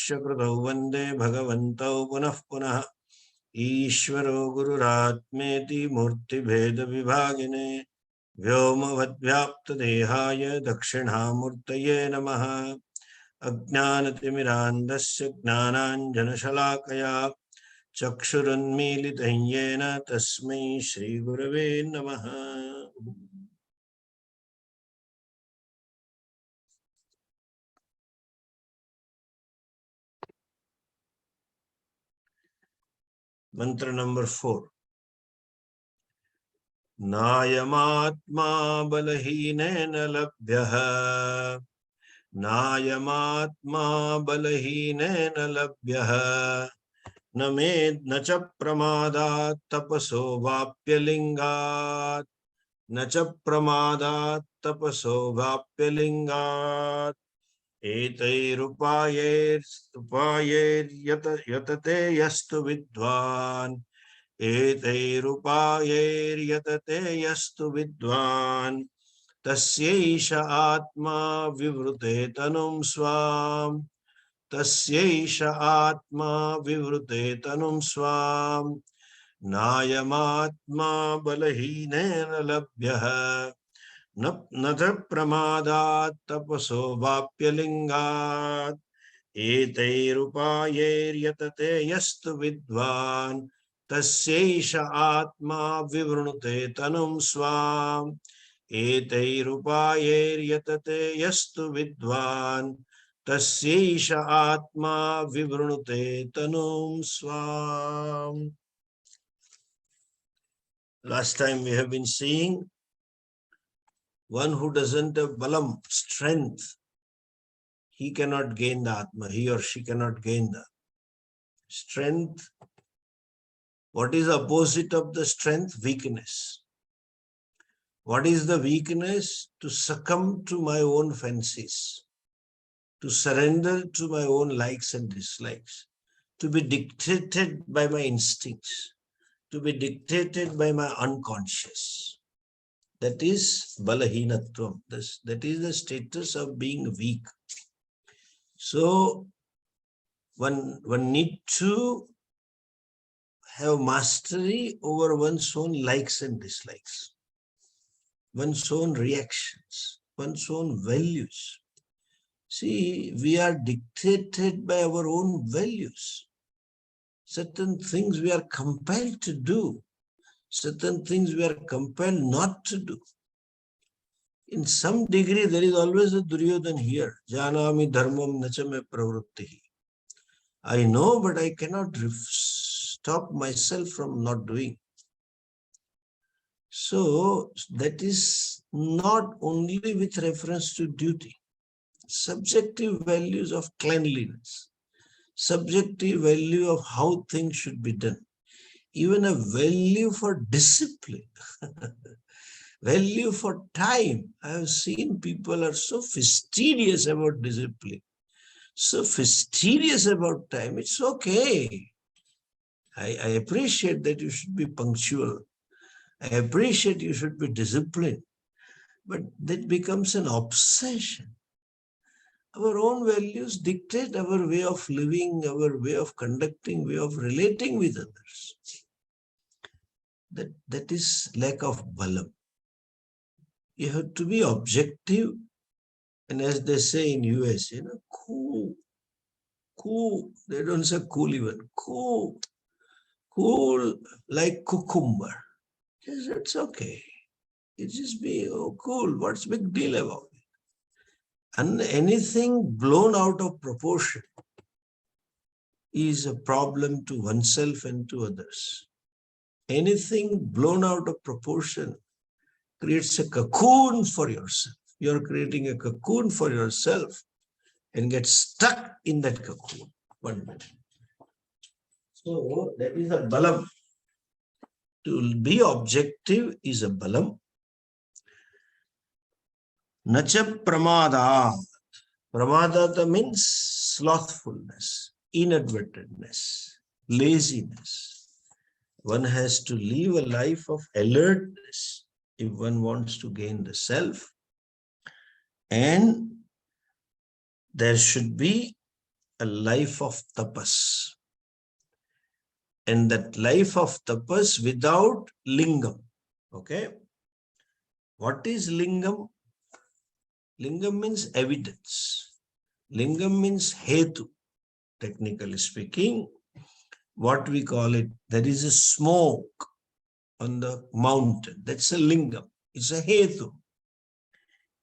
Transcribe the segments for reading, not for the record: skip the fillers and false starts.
Pratyakshya Krutau Vande Bhagavantau Punah Punah Ishvaro Gururatmeti Murti Bheda Vibhagine Vyomavadvyapta Dehaya Dakshinamurtaye Namaha Ajnanatimirandasya Gnananjanashalakaya Chakshurunmilitan Yena Tasmai Shri Gurave Namaha. Mantra number 4. Nayamatma balahinena labhyaha Nayamatma balahinena labhyaha Named nacha pramadat tapaso vapyalingat Nacha pramadat tapaso vapyalingat Etairupayer yatate yastu vidvan Etairupayer yatate yastu vidvan Tasyeisha atma vivrute tanum swam Tasyeisha atma vivrute tanum swam Nayamatma balahinena labhyaha Natha pramadat tapaso vapyalingat Etairupayer yatate yastu vidvan Tasyeisha atma vivrunute tanum swam Etairupayer yatate yastu vidvan Tasyeisha atma vivrunute tanum swam. Last time we have been seeing one who doesn't have balam, strength, he cannot gain the Atma, he or she cannot gain the strength. What is the opposite of the strength? Weakness. What is the weakness? To succumb to my own fancies, to surrender to my own likes and dislikes, to be dictated by my instincts, to be dictated by my unconscious. That is balahinatvam. That is the status of being weak. So one need to have mastery over one's own likes and dislikes, one's own reactions, one's own values. See, we are dictated by our own values. Certain things we are compelled to do. Certain things we are compelled not to do. In some degree, there is always a Duryodhan here. Janami dharmam nachame pravrittihi. I know, but I cannot stop myself from not doing. So, that is not only with reference to duty. Subjective values of cleanliness, subjective value of how things should be done, even a value for discipline, value for time. I have seen people are so fastidious about discipline, so fastidious about time. It's okay. I appreciate that you should be punctual. I appreciate you should be disciplined. But that becomes an obsession. Our own values dictate our way of living, our way of conducting, way of relating with others. That is lack of balam. You have to be objective, and as they say in US, cool. They don't say cool even. Cool like cucumber. Yes, it's okay. It just be cool. What's big deal about it? And anything blown out of proportion is a problem to oneself and to others. Anything blown out of proportion creates a cocoon for yourself. You're creating a cocoon for yourself and get stuck in that cocoon. 1 minute. So that is a balam. To be objective is a balam. Nacha pramada. Pramada means slothfulness, inadvertentness, laziness. One has to live a life of alertness if one wants to gain the self. And there should be a life of tapas. And that life of tapas without lingam. Okay? What is lingam? Lingam means evidence. Lingam means hetu, technically speaking. What we call it, there is a smoke on the mountain. That's a lingam. It's a hetu.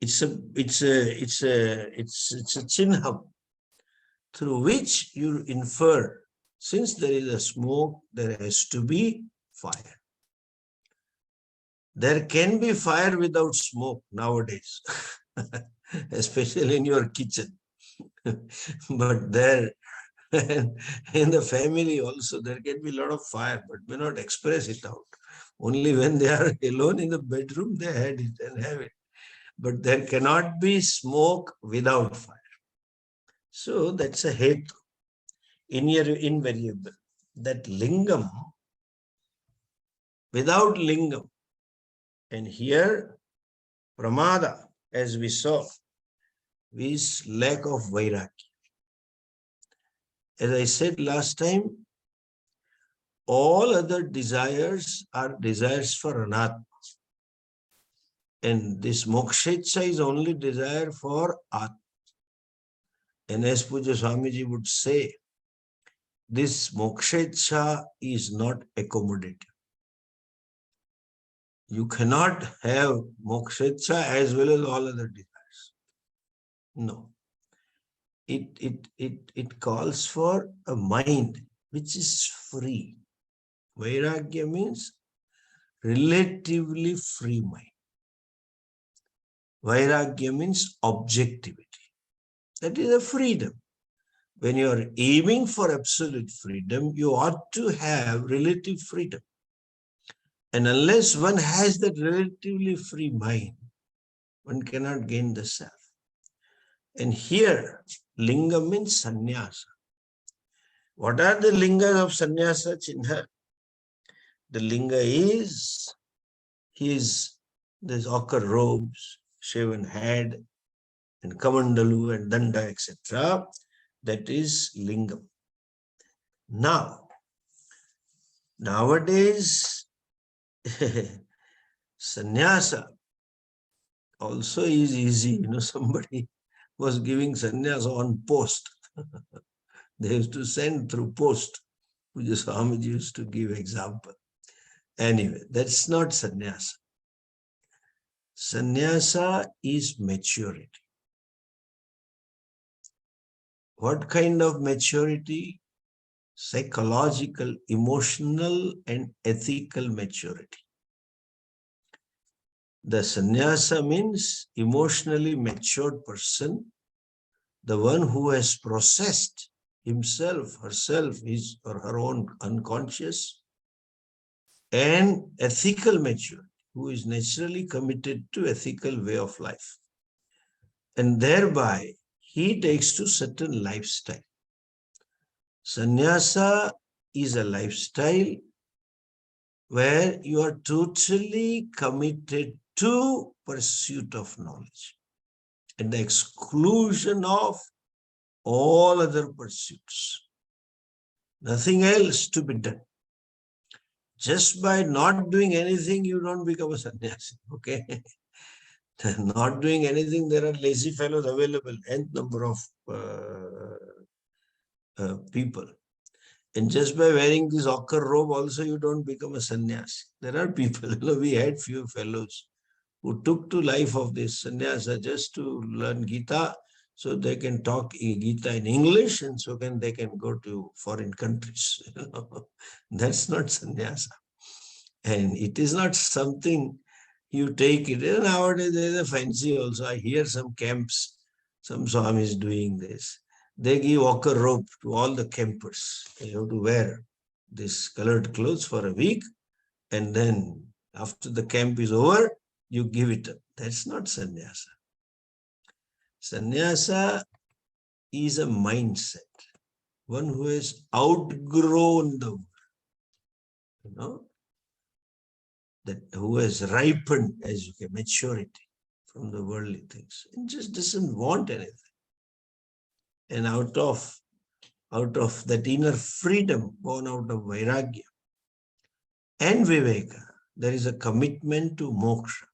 It's a chinham through which you infer, since there is a smoke, there has to be fire. There can be fire without smoke nowadays, especially in your kitchen. But there, in the family also, there can be a lot of fire, but may not express it out. Only when they are alone in the bedroom, they had it and have it. But there cannot be smoke without fire. So that's a hetu, invariable. That lingam, without lingam, and here pramada, as we saw, is lack of vairagya. As I said last time, all other desires are desires for anatma. And this mokshecha is only desire for atma. And as Puja Swamiji would say, this mokshecha is not accommodative. You cannot have mokshecha as well as all other desires. No. It calls for a mind which is free. Vairagya means relatively free mind. Vairagya means objectivity. That is a freedom. When you are aiming for absolute freedom, you ought to have relative freedom. And unless one has that relatively free mind, one cannot gain the self. And here, linga means sannyasa. What are the lingas of sannyasa, Chinha? The linga is there's ochre robes, shaven head, and kamandalu and danda, etc. That is lingam. Now, nowadays, sannyasa also is easy. Somebody was giving sannyasa on post. They used to send through post. Puja Swamiji used to give example. Anyway, that's not sannyasa. Sannyasa is maturity. What kind of maturity? Psychological, emotional, and ethical maturity. The sannyasa means emotionally matured person, the one who has processed himself, herself, his or her own unconscious, and ethical maturity, who is naturally committed to ethical way of life. And thereby, he takes to certain lifestyle. Sannyasa is a lifestyle where you are totally committed to pursuit of knowledge at the exclusion of all other pursuits. Nothing else to be done. Just by not doing anything, you don't become a sannyasi. Okay? Not doing anything, there are lazy fellows available, n number of people. And just by wearing this ochre robe also, you don't become a sannyasi. There are people, we had few fellows who took to life of this sannyasa just to learn Gita, so they can talk Gita in English, and so they can go to foreign countries. That's not sannyasa. And it is not something you take it. Nowadays, there is a fancy also. I hear some camps, some Swamis doing this. They give ochre robe to all the campers. You have to wear this colored clothes for a week, and then after the camp is over, you give it up. That's not sannyasa. Sannyasa is a mindset. One who has outgrown the world, that who has ripened, as you can, maturity from the worldly things, and just doesn't want anything. And out of out of that inner freedom born out of Vairagya and Viveka, there is a commitment to moksha.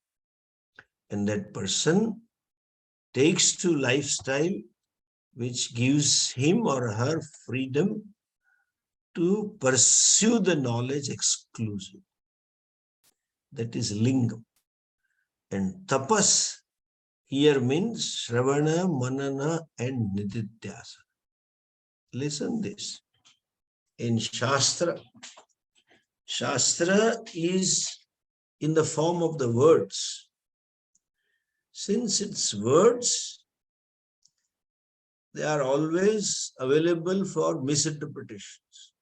And that person takes to lifestyle which gives him or her freedom to pursue the knowledge exclusively. That is lingam. And tapas here means Shravana, Manana, and Nididhyasana. Listen this. In Shastra, Shastra is in the form of the words. Since it's words, they are always available for misinterpretations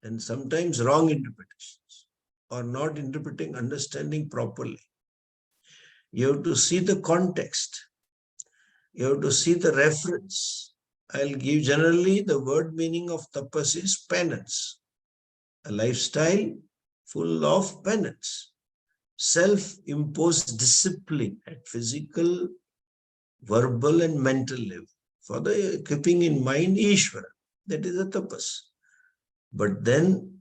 and sometimes wrong interpretations or not interpreting, understanding properly. You have to see the context. You have to see the reference. I'll give generally the word meaning of tapas is penance. A lifestyle full of penance. Self-imposed discipline at physical, verbal and mental level. For the keeping in mind Ishvara. That is a tapas. But then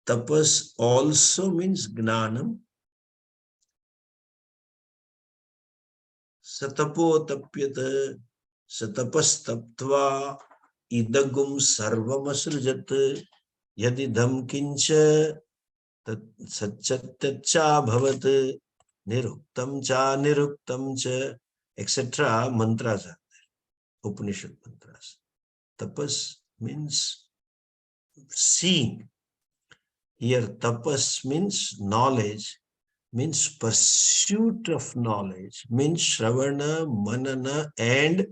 tapas also means gnanam. Satapo tapyata, satapas taptva, idagum sarvamasrujat, yadidham kincha, satchatyacha bhavat, niruktam cha, etc. Mantras are there, Upanishad mantras. Tapas means seeing. Here tapas means knowledge, means pursuit of knowledge, means Shravana, Manana and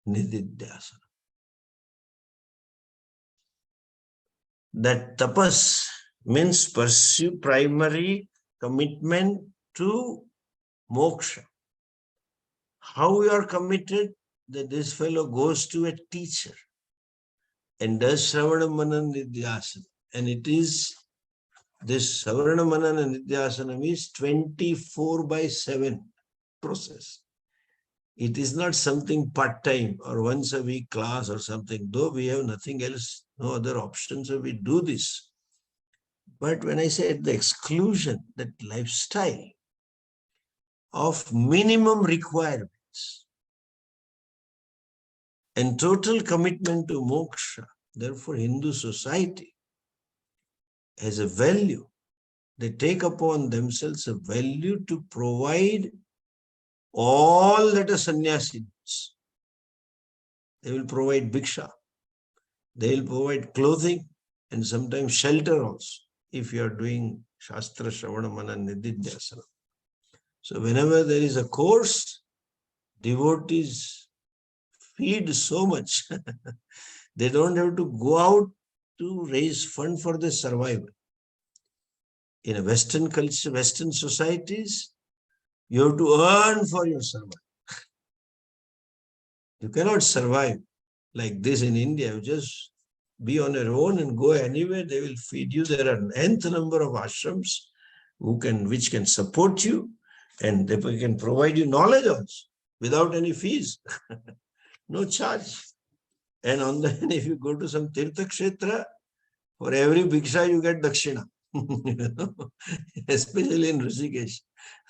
Nididhyasana. That tapas means pursue primary commitment to moksha. How we are committed? That this fellow goes to a teacher and does Shravana, Manana, Nididhyasana. And it is this Shravana, Manana and Nididhyasana is 24/7 process. It is not something part-time or once a week class or something, though we have nothing else, no other options, so we do this. But when I say at the exclusion, that lifestyle of minimum requirements and total commitment to moksha, therefore Hindu society has a value. They take upon themselves a value to provide all that a sannyasi needs. They will provide bhiksha. They will provide clothing and sometimes shelter also, if you are doing Shastra, Shravana, Manana, Nididhyasana. So whenever there is a course, devotees feed so much. They don't have to go out to raise fund for their survival. In a Western culture, Western societies, you have to earn for your survival. You cannot survive like this in India. You just be on your own and go anywhere. They will feed you. There are an nth number of ashrams which can support you, and they can provide you knowledge also without any fees, no charge. And on the end, if you go to some Tirtha Kshetra, for every bhiksha you get dakshina. Especially in Rishikesh.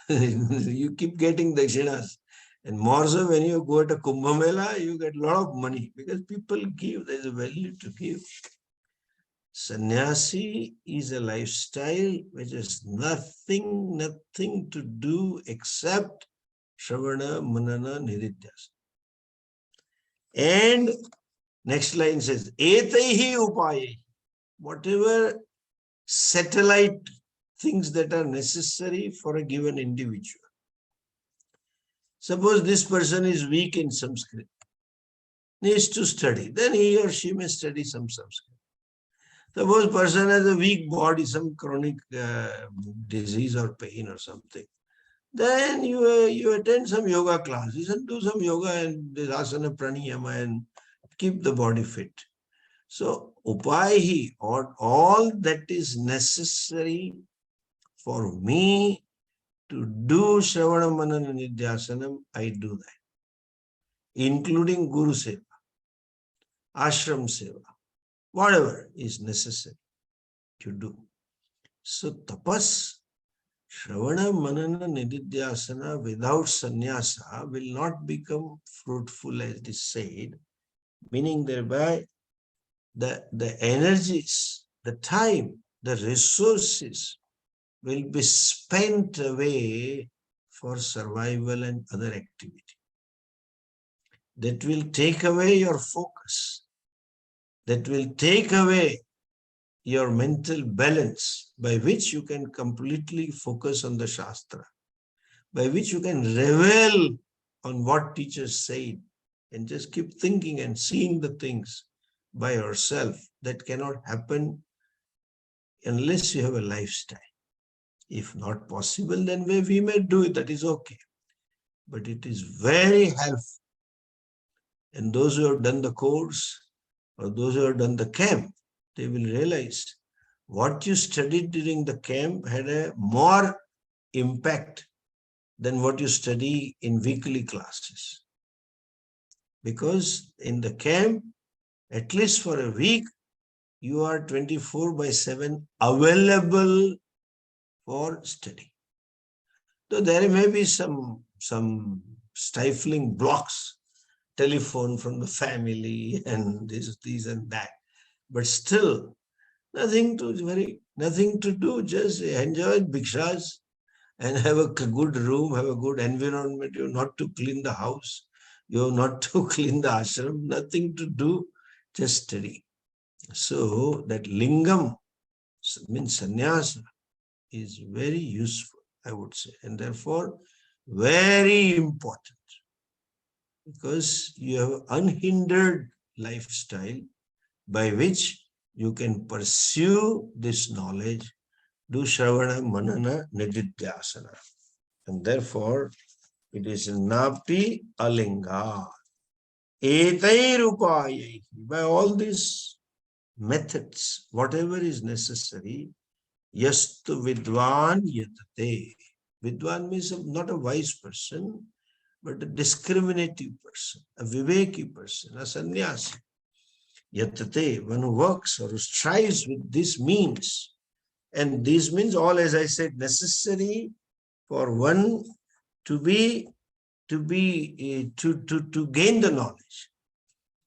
You keep getting dakshinas. And more so when you go to Kumbh Mela, you get a lot of money because people give, there's a value to give. Sannyasi is a lifestyle which has nothing to do except Shravana, Manana, Nididhyasana. And next line says, Etaihi upayaihi. Whatever satellite things that are necessary for a given individual. Suppose this person is weak in Sanskrit, needs to study, then he or she may study some Sanskrit. Suppose person has a weak body, some chronic disease or pain or something, then you attend some yoga classes and do some yoga and this asana pranayama and keep the body fit. So upaihi, or all that is necessary for me to do Shravana, Manana, Nididhyasanam, I do that, including Guru Seva. ashram seva, whatever is necessary to do. So tapas, Shravana, Manana, Nididhyasana without sannyasa will not become fruitful as it is said, meaning thereby the energies, the time, the resources will be spent away for survival and other activity. That will take away your focus. That will take away your mental balance by which you can completely focus on the Shastra, by which you can revel on what teachers said and just keep thinking and seeing the things by yourself. That cannot happen unless you have a lifestyle. If not possible, then we may do it, that is okay. But it is very helpful. And those who have done the course or those who have done the camp, they will realize what you studied during the camp had a more impact than what you study in weekly classes. Because in the camp, at least for a week, you are 24/7 available for study. So there may be some stifling blocks, telephone from the family and this and that, but still nothing to do. Just enjoy bhikshas and have a good room, have a good environment. You have not to clean the house, you have not to clean the ashram, nothing to do, just study. So that lingam means sannyasa is very useful, I would say, and therefore very important, because you have unhindered lifestyle by which you can pursue this knowledge, do Shravana, Manana, Nididhyasana. And therefore, it is Napi Alinga. Etairupayahi. By all these methods, whatever is necessary, Yastu Vidwan Yatate. Vidwan means not a wise person, but a discriminative person, a viveki person, a sannyasi. Yatate, one who works or who strives with these means. And these means all, as I said, necessary for one to gain the knowledge.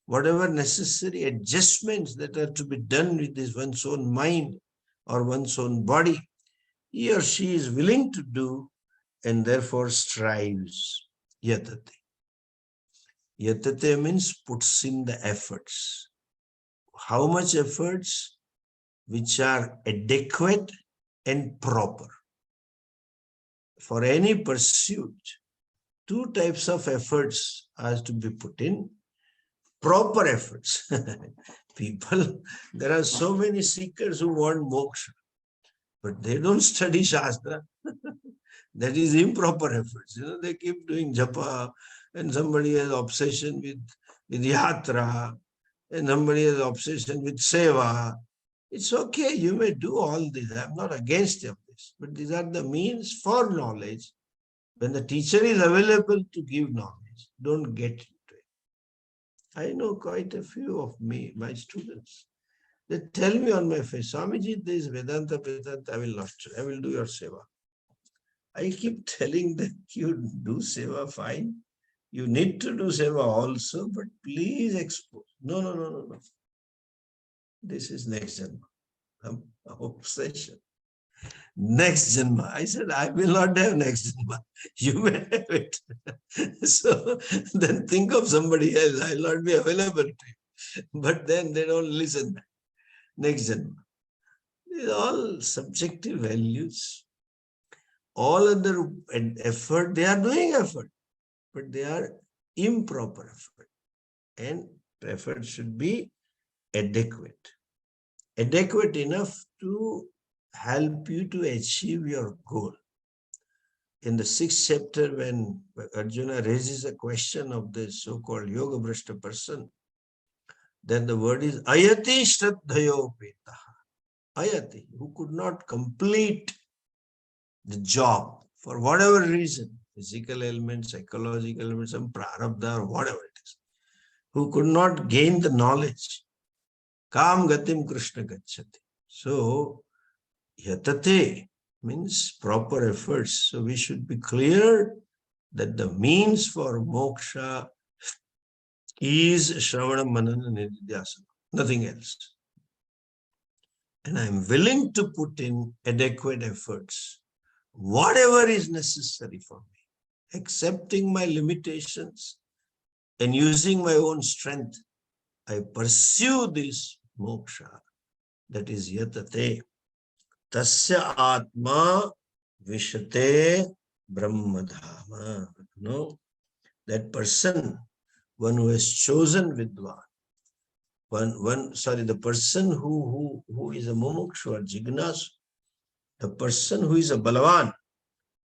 Whatever necessary adjustments that are to be done with this one's own mind or one's own body, he or she is willing to do and therefore strives. Yatate. Yatate means puts in the efforts. How much efforts? Which are adequate and proper. For any pursuit, two types of efforts are to be put in. Proper efforts. People, there are so many seekers who want moksha, but they don't study Shastra. That is improper efforts. They keep doing japa, and somebody has obsession with yatra, and somebody has obsession with seva. It's okay, you may do all this. I'm not against this, but these are the means for knowledge. When the teacher is available to give knowledge, don't get into it. I know quite a few of my students. They tell me on my face, Swamiji, this Vedanta, I will not. I will do your seva. I keep telling them, you do seva, fine. You need to do seva also, but please expose. No. This is next janma. Obsession. Next janma. I said, I will not have next janma. You may have it. So then think of somebody else. I will not be available to you. But then they don't listen. Next janma. These are all subjective values. All other effort, they are doing effort, but they are improper effort. And effort should be adequate. Adequate enough to help you to achieve your goal. In the 6th chapter, when Arjuna raises a question of the so-called Yoga Brashta person, then the word is Ayati Shraddhayo Petaha. Ayati, who could not complete the job for whatever reason, physical ailment, psychological ailment, some prarabdha or whatever it is, who could not gain the knowledge. Kam gatim Krishna gacchati. So, yatate means proper efforts. So we should be clear that the means for moksha is Shravana Manana Nididhyasana, nothing else. And I'm willing to put in adequate efforts, whatever is necessary for me, accepting my limitations and using my own strength. I pursue this moksha, that is yatate. Tasya atma vishate brahmadhama. No, that person, one who has chosen Vidwan, the person who is a mumukshu or jignasu, the person who is a balavan,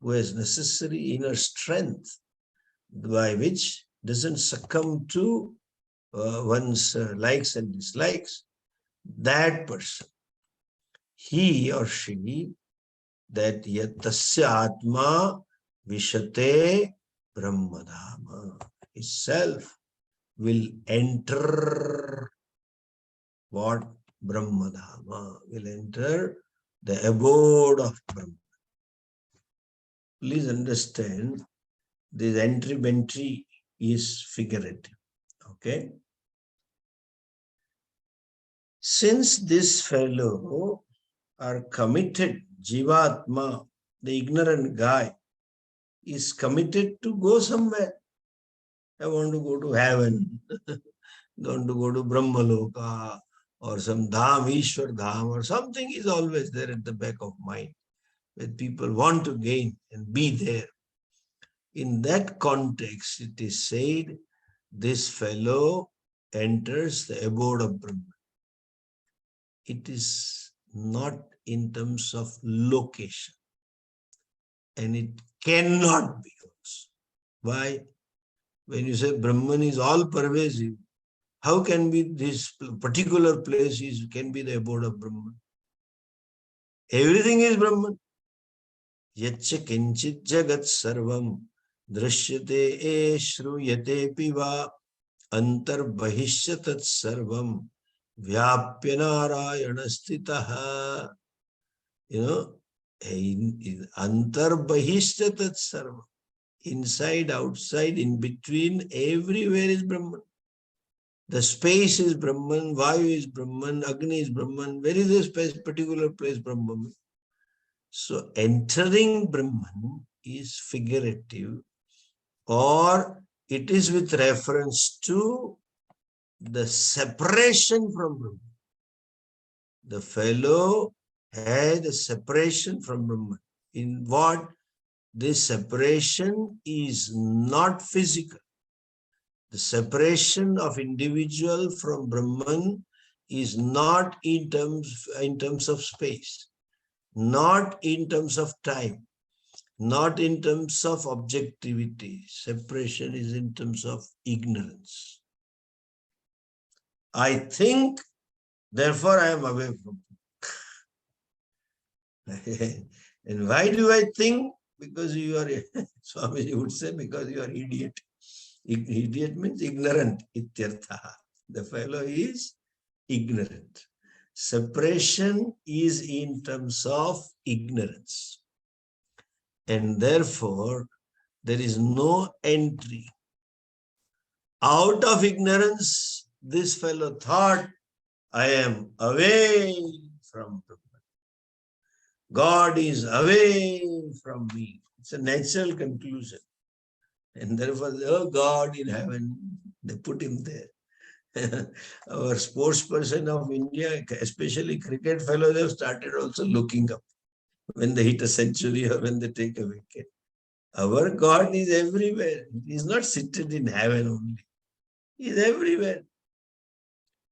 who has necessary inner strength, by which doesn't succumb to one's likes and dislikes, that person, he or she, that yatasya atma vishate brahmadhama, itself will enter what? Brahmadhama, will enter the abode of Brahma. Please understand, this entry is figurative. Okay? Since this fellow are committed, Jivatma, the ignorant guy, is committed to go somewhere. I want to go to heaven, I want to go to Brahmaloka, or some dham, Ishwar dham, or something is always there at the back of mind, that people want to gain and be there. In that context, it is said, this fellow enters the abode of Brahma. It is not in terms of location, and it cannot be also. Why? When you say Brahman is all pervasive, how can be this particular place can be the abode of Brahman? Everything is Brahman. Yacha kinchit jagat sarvam drishyate shruyate piva antar bahishya tat sarvam vyapya narayana stitaha. Antar bahishya tat sarvam. Inside, outside, in between, everywhere is Brahman. The space is Brahman, Vayu is Brahman, Agni is Brahman. Where is this particular place Brahman? So entering Brahman is figurative, or it is with reference to the separation from Brahman. The fellow had a separation from Brahman. In what? This separation is not physical. The separation of individual from Brahman is not in terms of space, not in terms of time, not in terms of objectivity. Separation is in terms of ignorance. I think, therefore I am away from it. And why do I think? Because you are, Swami would say, because you are idiot. Idiot means ignorant. Ityartha. The fellow is ignorant. Separation is in terms of ignorance. And therefore, there is no entry. Out of ignorance, this fellow thought, I am away from Brahman. God is away from me. It's a natural conclusion. And therefore, oh, God in heaven, they put him there. Our sports person of India, especially cricket fellows, have started also looking up when they hit a century or when they take a wicket. Our God is everywhere. He is not seated in heaven only. He is everywhere.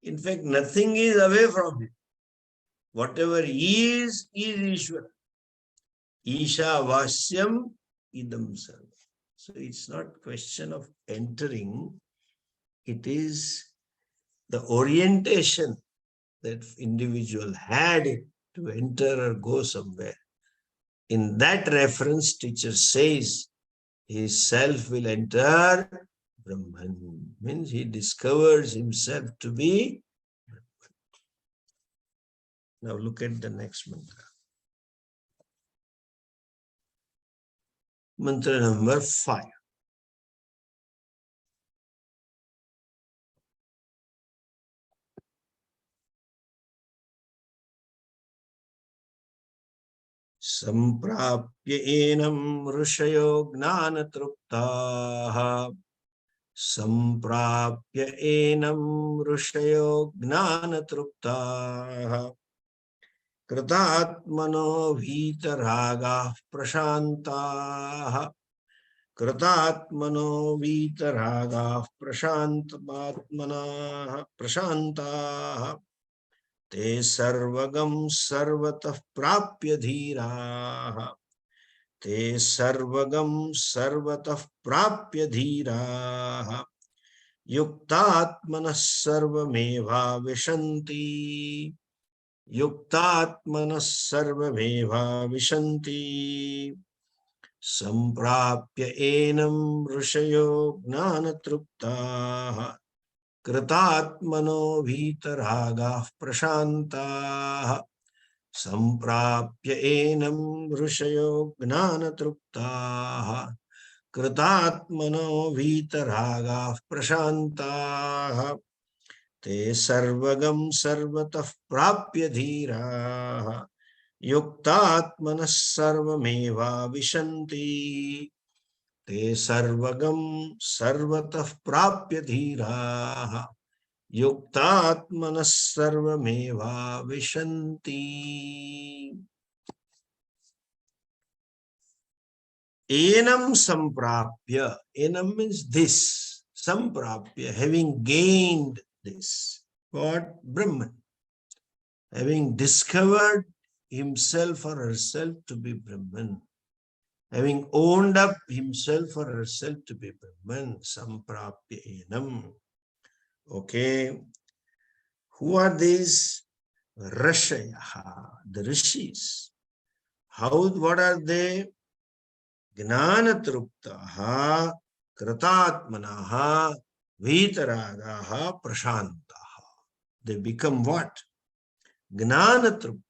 In fact, nothing is away from him. Whatever is Ishvara. Isha Vasyam Idam Sarva. So it's not question of entering. It is the orientation that individual had to enter or go somewhere. In that reference, teacher says, his self will enter Brahman. Means he discovers himself to be Brahman. Now look at the next mantra. Mantra number 5. Samprapya enam ऋषयो ज्ञानतृप्ताः Samprapya enam ऋषयो ज्ञानतृप्ताः कृतात्मनो वीतरागाः प्रशान्ताः कृतात्मनो वीतरागाः प्रशान्ताः ते सर्वगं सर्वतः प्राप्य धीराः ते सर्वगं सर्वतः प्राप्य धीराः युक्तात्मनः सर्वमेवाविशन्ति युक्तात्मनः सर्वमेवाविशन्ति संप्राप्य एनं ऋषयो ज्ञानतृप्ताः कृतात्मनो वीतरागाः प्रशान्ताः संप्राप्य एनं ऋषयो ज्ञानतृप्ताः कृतात्मनो वीतरागाः प्रशान्ताः ते सर्वगं सर्वतः प्राप्य धीराः युक्तात्मनः सर्वमेवाविशन्ति ते सर्वगं सर्वतः प्राप्य धीराः युक्तात्मनः सर्वमेवाविशन्ति enam samprapya. Enam means this. Samprapya, having gained this. What? Brahman. Having discovered himself or herself to be Brahman. Having owned up himself or herself to be Brahman. Samprapya enam. Okay. Who are these? Rashayaha, the rishis. What are they? Gnanatruptaha, kritatmanaha, vitaragaha, prashantaha. They become what? Gnanatruptaha,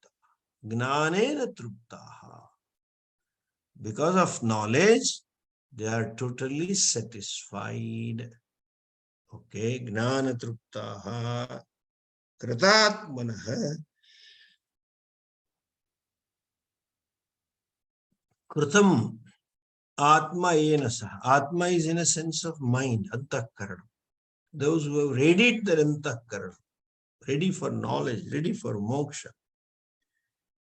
gnanena truptaha. Because of knowledge, they are totally satisfied. Okay, gnanatruptaha, kritatmanaha, kritam. Atma ena saha. Atma is in a sense of mind, antahkarana. Those who have readied their antahkarana, ready for knowledge, ready for moksha.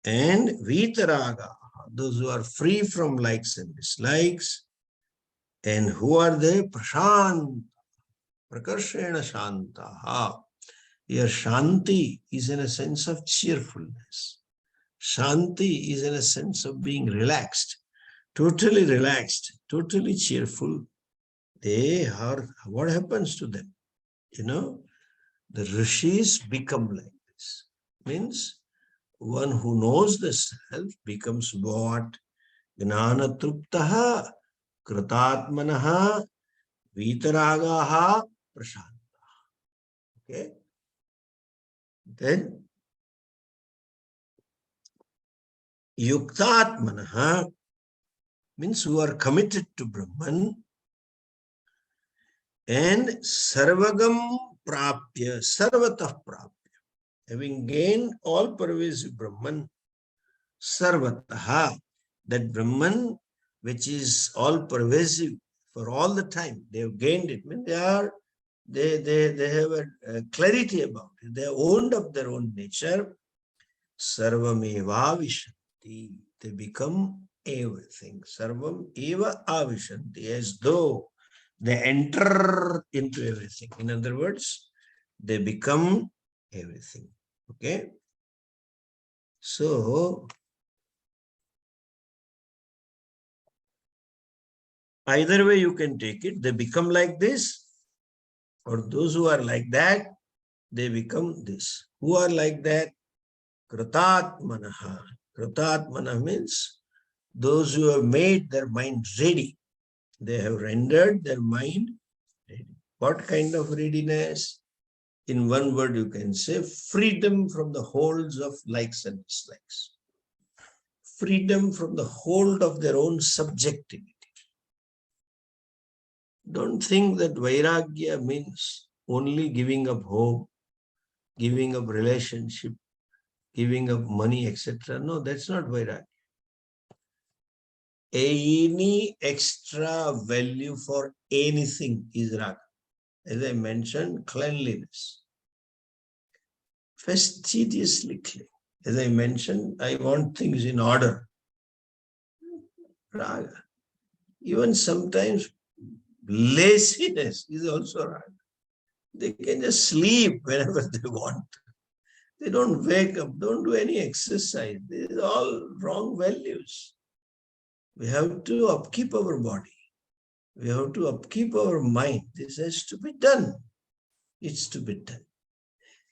And vitaraga, those who are free from likes and dislikes. And who are they? Prashant, prakarshena shantaha. Here Shanti is in a sense of cheerfulness. Shanti is in a sense of being relaxed. Totally relaxed, totally cheerful. They are, what happens to them? You know, the rishis become like this. Means one who knows the self becomes what? Gnanatruptaha, kritatmanaha, vitaragaha, prashantaha. Okay. Then yuktatmanaha means who are committed to Brahman, and sarvagam prapya, sarvatah prapya, having gained all pervasive Brahman, sarvatah, that Brahman which is all pervasive for all the time, they have gained it. I mean, they have a clarity about it. They have owned up their own nature. Sarvameva vishanti. They become everything. Sarvam eva avishanti, as though they enter into everything. In other words, they become everything. Okay. So either way you can take it. They become like this, or those who are like that, they become this. Who are like that? Kritatmanaha. Kritatmana means those who have made their mind ready. They have rendered their mind ready. What kind of readiness? In one word, you can say freedom from the holds of likes and dislikes. Freedom from the hold of their own subjectivity. Don't think that vairagya means only giving up home, giving up relationship, giving up money, etc. No, that's not vairagya. Any extra value for anything is raga. As I mentioned, cleanliness. Fastidiously clean. As I mentioned, I want things in order. Raga. Even sometimes laziness is also raga. They can just sleep whenever they want. They don't wake up, don't do any exercise. These are all wrong values. We have to upkeep our body. We have to upkeep our mind. This has to be done. It's to be done.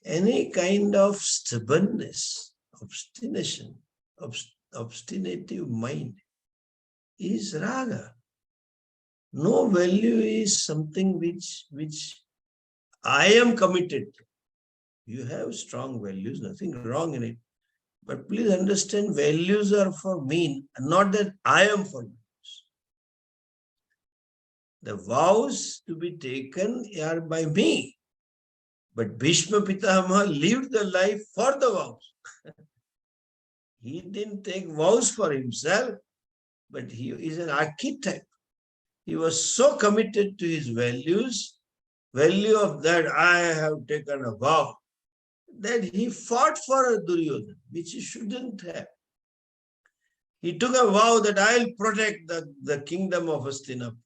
Any kind of stubbornness, obstination, obstinative mind is raga. No value is something which I am committed to. You have strong values, nothing wrong in it. But please understand, values are for me, not that I am for you. The vows to be taken are by me. But Bhishma Pitahama lived the life for the vows. He didn't take vows for himself, but he is an archetype. He was so committed to his values, value of that I have taken a vow, that he fought for a Duryodhana, which he shouldn't have. He took a vow that I'll protect the kingdom of Hastinapura.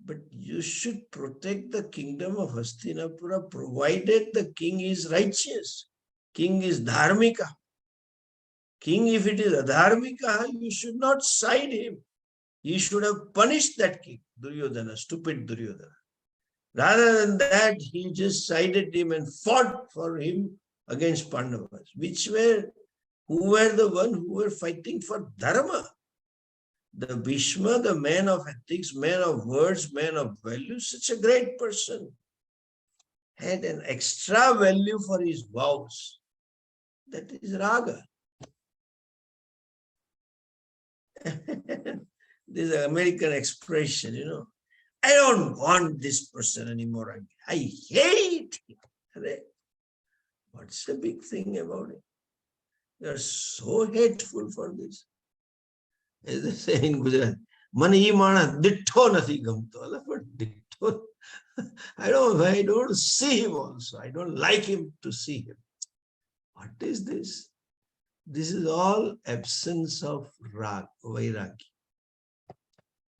But you should protect the kingdom of Hastinapura provided the king is righteous. King is dharmika. King, if it is adharmika, you should not side him. He should have punished that king, Duryodhana, stupid Duryodhana. Rather than that, he just sided him and fought for him against Pandavas, who were the one who were fighting for dharma. The Bhishma, the man of ethics, man of words, man of values, such a great person, had an extra value for his vows. That is raga. This is an American expression, I don't want this person anymore. I hate him. What's the big thing about it? They are so hateful for this. As they say in Gujarat, man ee manas ditto nathi gamto. But ditto, I don't see him also. I don't like him to see him. What is this? This is all absence of vairagi.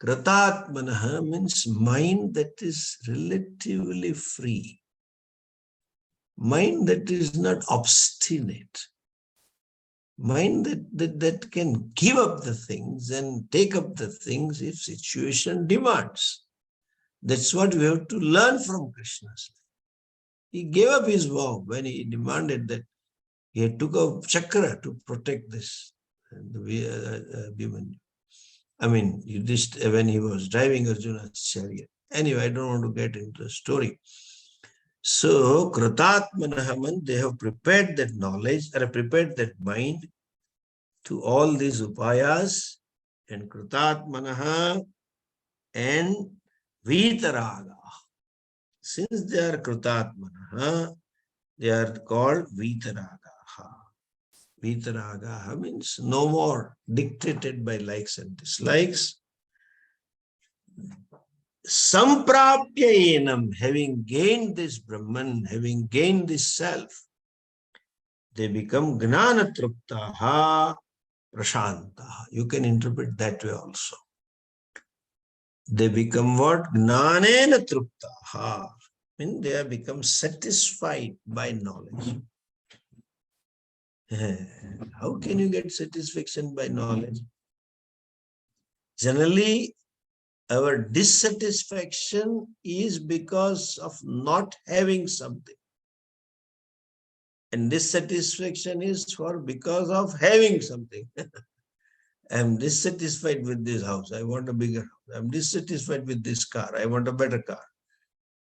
Kratatmanaha means mind that is relatively free. Mind that is not obstinate. Mind that can give up the things and take up the things if situation demands. That's what we have to learn from Krishna's life. He gave up his vow when he demanded that he took a chakra to protect this Abhimanyu. I mean, when he was driving Arjuna's chariot. Anyway, I don't want to get into the story. So, Kratatmanahaman, they have prepared that knowledge, or prepared that mind to all these upayas, and Kratatmanaha and Vitaraga. Since they are Kratatmanaha, they are called Vitaraga. Vitaraga means no more dictated by likes and dislikes. Samprapya enam, having gained this Brahman, having gained this self, they become Gnanatruptaha Prashantaha. You can interpret that way also. They become what? Gnanena Truptaha. Means they have become satisfied by knowledge. How can you get satisfaction by knowledge? Generally, our dissatisfaction is because of not having something. And dissatisfaction is because of having something. I'm dissatisfied with this house. I want a bigger house. I'm dissatisfied with this car. I want a better car.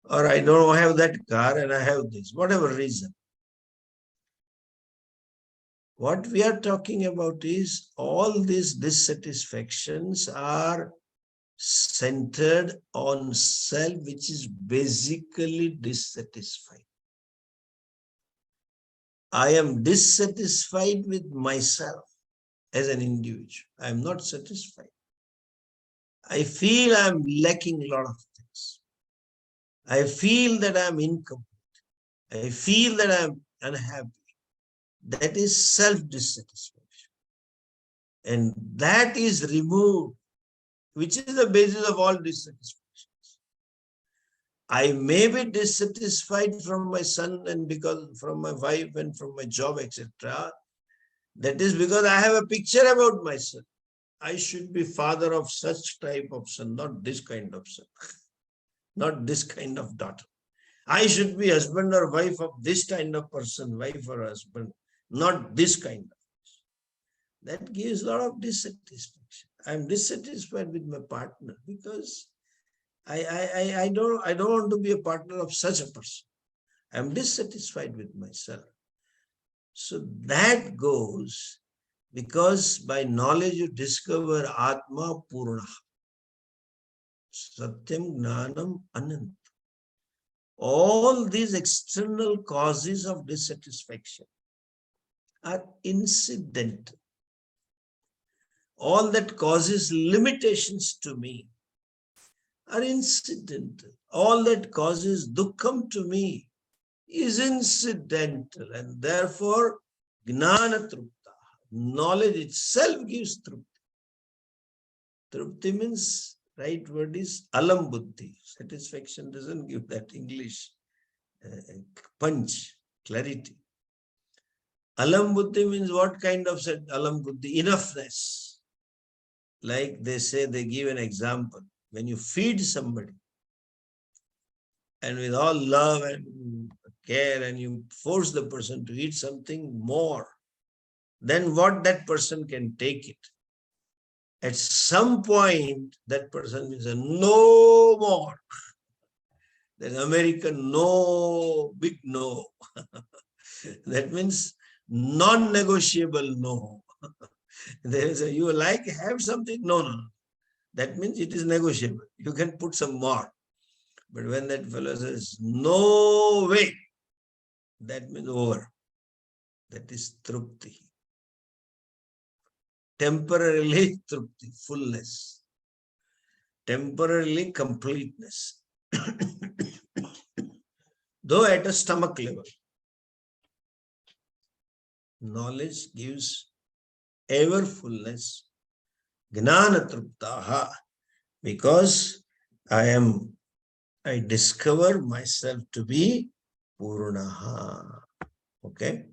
or I don't have that car and I have this, whatever reason. What we are talking about is all these dissatisfactions are centered on self, which is basically dissatisfied. I am dissatisfied with myself as an individual. I am not satisfied. I feel I am lacking a lot of things. I feel that I am incomplete. I feel that I am unhappy. That is self-dissatisfaction. And that is removed, which is the basis of all dissatisfactions. I may be dissatisfied from my son and because from my wife and from my job, etc. That is because I have a picture about myself. I should be father of such type of son, not this kind of son, not this kind of daughter. I should be husband or wife of this kind of person, wife or husband, not this kind of. That gives a lot of dissatisfaction. I'm dissatisfied with my partner because I don't want to be a partner of such a person. I'm dissatisfied with myself. So that goes because by knowledge you discover Atma Purna. Satyam Gnanam Anant. All these external causes of dissatisfaction are incidental. All that causes limitations to me are incidental. All that causes dukkham to me is incidental, and therefore gnana trupta, knowledge itself gives trupti. Trupti means, right word is alam buddhi. Satisfaction doesn't give that English punch, clarity. Alam buddhi means what kind of alam buddhi? Enoughness. Like they say, they give an example. When you feed somebody and with all love and care and you force the person to eat something more than what that person can take it, at some point that person will say, no more. That American no, big no. That means non-negotiable no. They will say, you like, have something? No, no. That means it is negotiable. You can put some more. But when that fellow says, no way, that means over. That is trupti. Temporarily trupti, fullness. Temporarily completeness. Though at a stomach level. Knowledge gives ever fullness. Gnana truptaha. Because I discover myself to be Purnaha. Okay?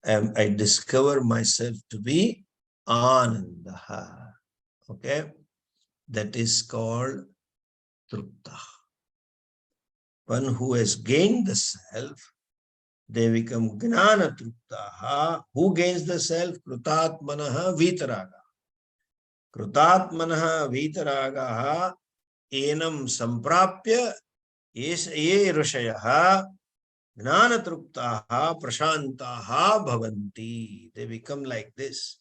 I discover myself to be Anandaha. Okay? That is called Trupta. One who has gained the self, they become Gnana Truptaha. Who gains the self? Krutatmanaha Vitaraga. Krutatmanaha Vitaraga enam samprapya ye rushayaha Gnanatruptaha prashantaha bhavanti. They become like this.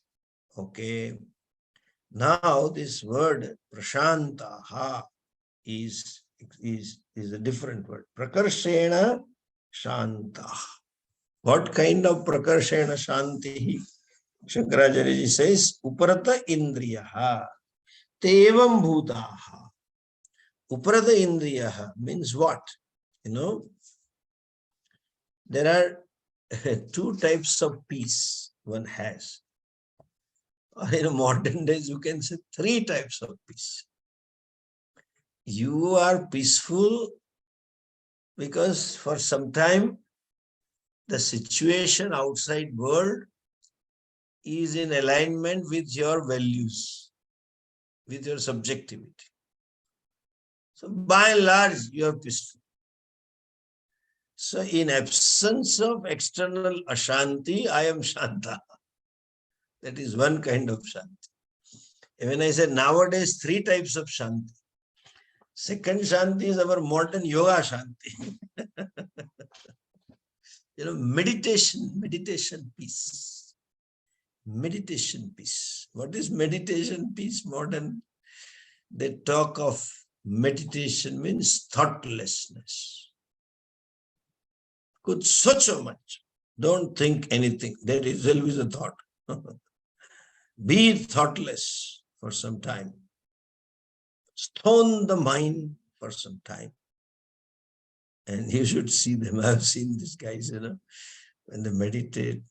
Okay. Now this word prashantaha is a different word. Prakarshena shanta. What kind of prakarshena shanti? Shankaracharya says, Uparata indriyaha tevam bhutaha. Uparata indriyaha means what? There are two types of peace one has. Or in modern days, you can say three types of peace. You are peaceful because for some time, the situation outside world is in alignment with your values, with your subjectivity. So by and large, you are peaceful. So in absence of external ashanti, I am shanta. That is one kind of shanti. When I say nowadays, three types of shanti. Second Shanti is our modern yoga Shanti. Meditation peace. Meditation peace. What is meditation peace? Modern, they talk of meditation means thoughtlessness. Could so much. Don't think anything. That itself is a thought. Be thoughtless for some time. Stone the mind for some time. And you should see them. I've seen these guys, when they meditate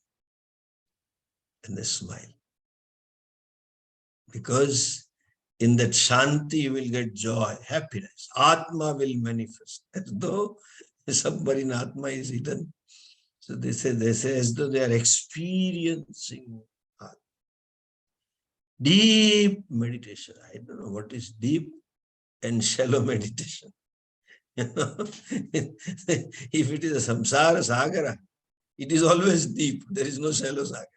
and they smile. Because in that Shanti you will get joy, happiness. Atma will manifest. As though somebody in Atma is hidden. So they say as though they are experiencing Atma. Deep meditation. I don't know what is deep and shallow meditation. If it is a samsara sagara, it is always deep. There is no shallow saga.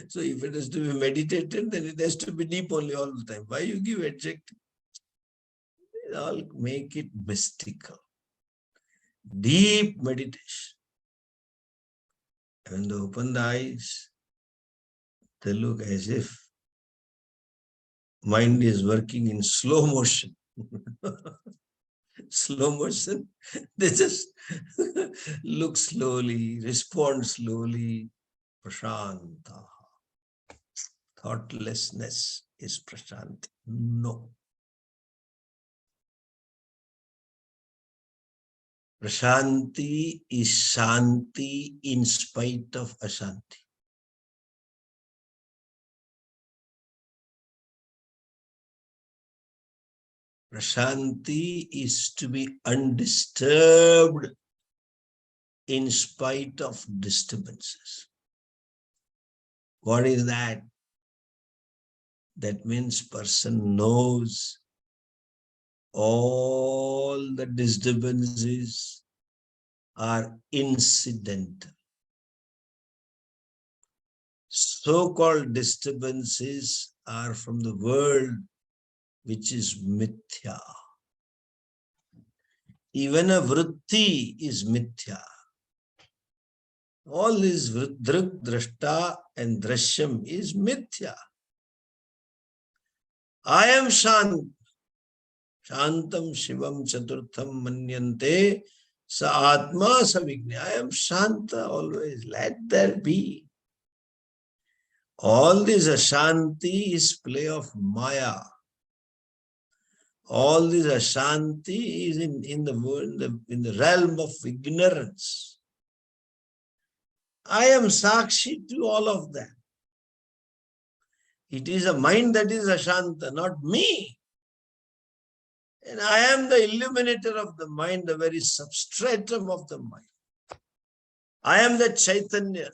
So if it has to be meditated, then it has to be deep only all the time. Why you give adjective? They all make it mystical. Deep meditation. When they open the eyes, they look as if mind is working in slow motion. Slow motion. They just look slowly, respond slowly. Prashanta. Thoughtlessness is prashanti. No. Prashanti is shanti in spite of ashanti. Prashanti is to be undisturbed in spite of disturbances. What is that? That means person knows all the disturbances are incidental. So-called disturbances are from the world which is mithya. Even a vritti is mithya. All this drik, drashta and drashyam is mithya. I am shant. Shantam Shivam Chaturtham Manyante Sa Atma Savigna. I am Shanta always. Let there be. All this Ashanti is play of Maya. All this Ashanti is in the world, in the realm of ignorance. I am Sakshi to all of that. It is a mind that is Ashanta, not me. And I am the illuminator of the mind, the very substratum of the mind. I am the Chaitanya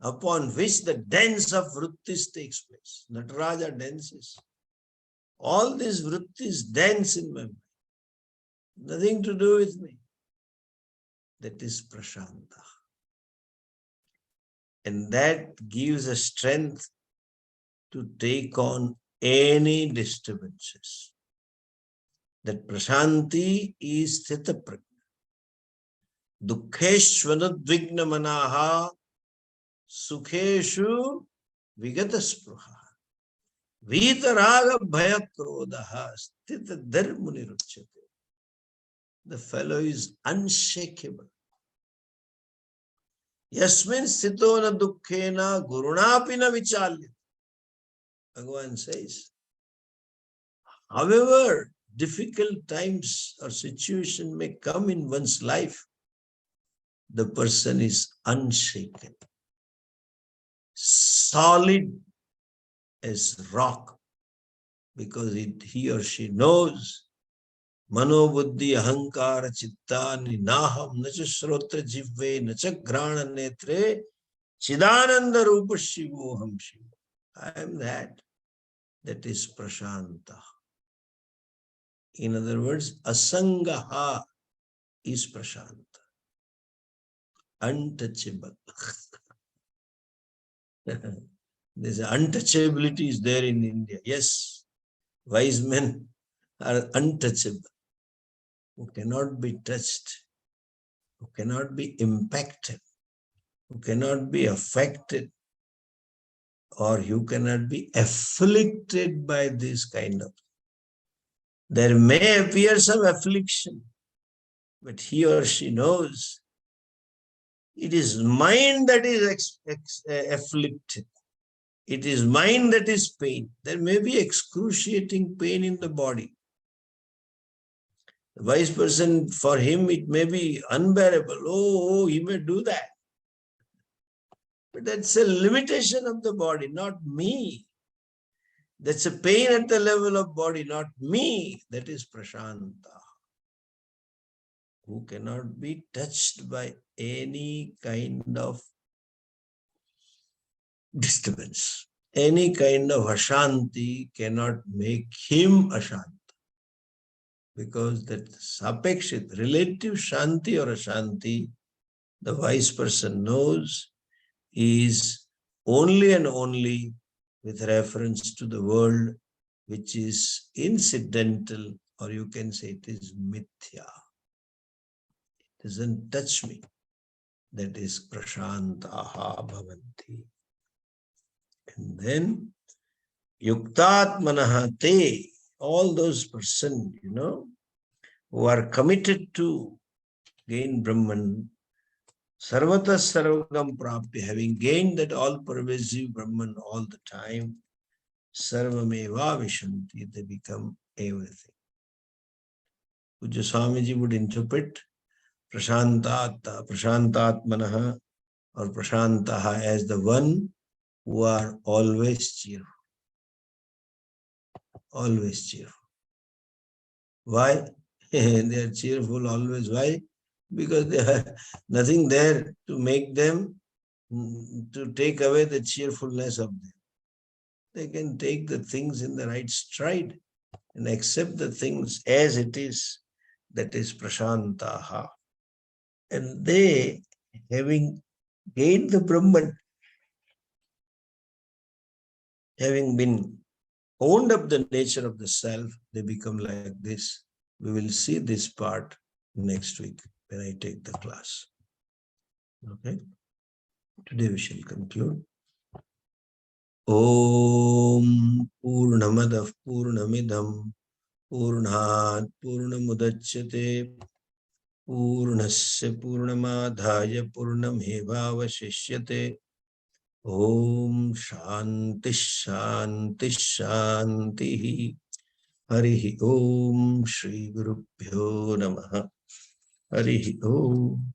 upon which the dance of vrittis takes place. Nataraja dances. All these vrittis dance in my mind. Nothing to do with me. That is prashanta. And that gives a strength to take on any disturbances. That prashanti is sthita prajna. Dukkheshvanadvigna manaha sukheshu vigata spruha. Vitaraga bhaya krodaha sthita dharmuni ruchyate. The fellow is unshakable. Yasmin sthito na dukkhena gurunapi na vichalya. Bhagavan says, however difficult times or situation may come in one's life, the person is unshaken, solid as rock, because he or she knows mano buddhi ahankara chittani naham nacha shrotra jivve nacha grana netre chidananda rupa shivoham shiva. I am that. That is prashanta. In other words, asangaha is prashanta. Untouchable. This untouchability is there in India. Yes, wise men are untouchable, who cannot be touched, who cannot be impacted, who cannot be affected, or you cannot be afflicted by this kind of. There may appear some affliction, but he or she knows it is mind that is afflicted. It is mind that is pain. There may be excruciating pain in the body. The wise person, for him, it may be unbearable. Oh, he may do that. But that's a limitation of the body, not me. That's a pain at the level of body, not me. That is prashanta, who cannot be touched by any kind of disturbance. Any kind of ashanti cannot make him ashanta. Because that sapekshit, relative shanti or ashanti, the wise person knows is only and only with reference to the world which is incidental, or you can say it is mithya. It doesn't touch me. That is prashantaha bhavanti. And then yuktatmanaha te, all those persons, who are committed to gain Brahman, sarvata sarvagam prapti, having gained that all-pervasive Brahman all the time, sarvameva vishanti, they become everything. Pujya Swamiji would interpret prashantatmanaha or prashantaha as the one who are always cheerful. Always cheerful. Why? They are cheerful always. Why? Because they have nothing there to make them, to take away the cheerfulness of them. They can take the things in the right stride and accept the things as it is. That is prashantaha. And they, having gained the Brahman, having been owned up the nature of the self, they become like this. We will see this part next week when I take the class. Okay. Today we shall conclude. Om Purnamadav Purnamidam Purnat Purnamudachyate Purnasya Purnamadhaya Purnamevavashishyate. Om Shanti Shanti Shanti. Harihi Om Shri Gurubhyo Namaha. Harihi Om.